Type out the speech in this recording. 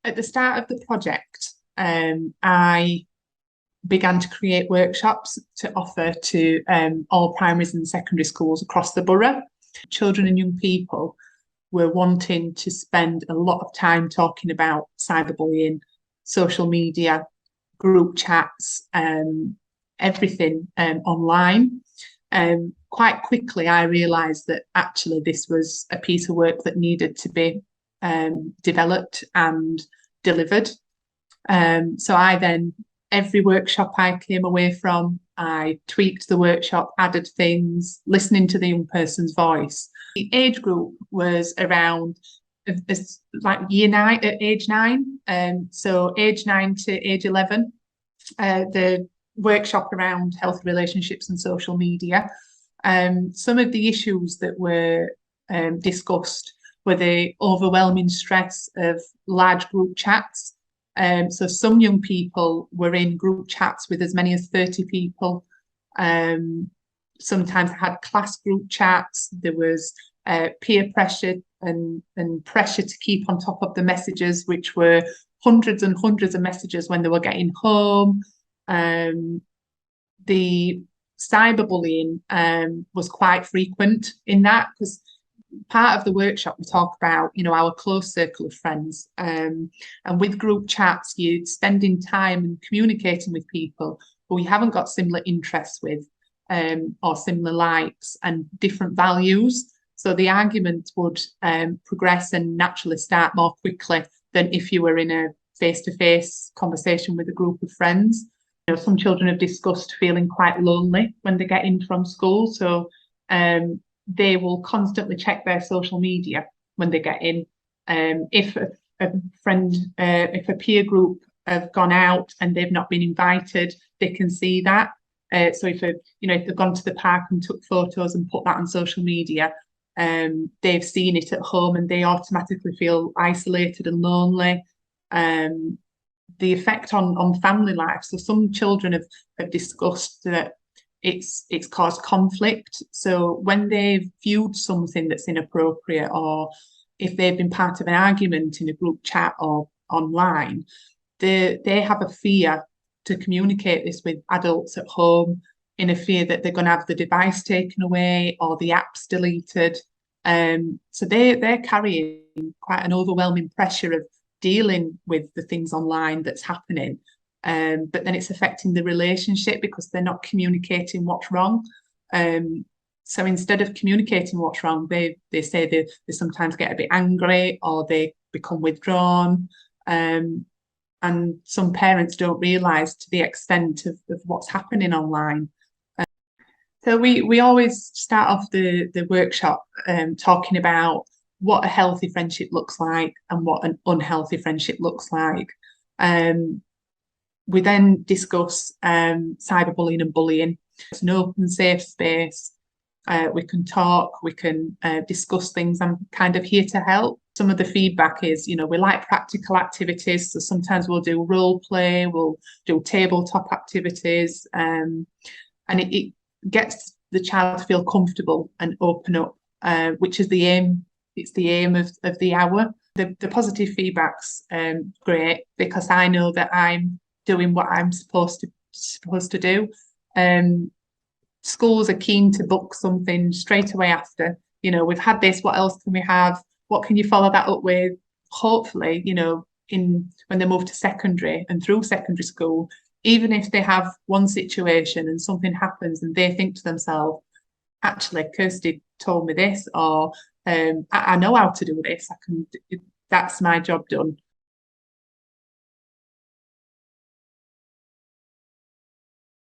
At the start of the project, I began to create workshops to offer to all primaries and secondary schools across the borough. Children and young people were wanting to spend a lot of time talking about cyberbullying, social media, group chats, everything online. Quite quickly, I realised that actually this was a piece of work that needed to be developed and delivered. So I then, every workshop I came away from, I tweaked the workshop, added things, listening to the young person's voice. The age group was around like age 9, so age 9 to age 11. The workshop around healthy relationships and social media. Some of the issues that were discussed were the overwhelming stress of large group chats. So some young people were in group chats with as many as 30 people. Sometimes I had class group chats. There was peer pressure and pressure to keep on top of the messages, which were hundreds and hundreds of messages when they were getting home. The cyberbullying was quite frequent in that, because part of the workshop we talk about, our close circle of friends, and with group chats, you're spending time and communicating with people who you haven't got similar interests with, or similar likes and different values. So the argument would progress and naturally start more quickly than if you were in a face-to-face conversation with a group of friends. Some children have discussed feeling quite lonely when they get in from school, so they will constantly check their social media when they get in. If if a peer group have gone out and they've not been invited, they can see that. So if they've gone to the park and took photos and put that on social media, they've seen it at home and they automatically feel isolated and lonely. The effect on family life. So some children have discussed that it's caused conflict. So when they've viewed something that's inappropriate, or if they've been part of an argument in a group chat or online, they have a fear to communicate this with adults at home, in a fear that they're going to have the device taken away or the apps deleted. So they're carrying quite an overwhelming pressure of dealing with the things online that's happening. But then it's affecting the relationship because they're not communicating what's wrong. So instead of communicating what's wrong, they say they sometimes get a bit angry or they become withdrawn. And some parents don't realise to the extent of what's happening online. So we always start off the workshop talking about what a healthy friendship looks like and what an unhealthy friendship looks like. We then discuss cyberbullying and bullying. It's an open, safe space. We can talk, we can discuss things. I'm kind of here to help. Some of the feedback is, we like practical activities. So sometimes we'll do role play, we'll do tabletop activities, and it gets the child to feel comfortable and open up, which is the aim. It's the aim of the hour. The positive feedback's great, because I know that I'm doing what I'm supposed to do. Schools are keen to book something straight away after. We've had this, what else can we have? What can you follow that up with? Hopefully, when they move to secondary and through secondary school, even if they have one situation and something happens and they think to themselves, actually, Kirsty told me this, or I know how to do this, that's my job done.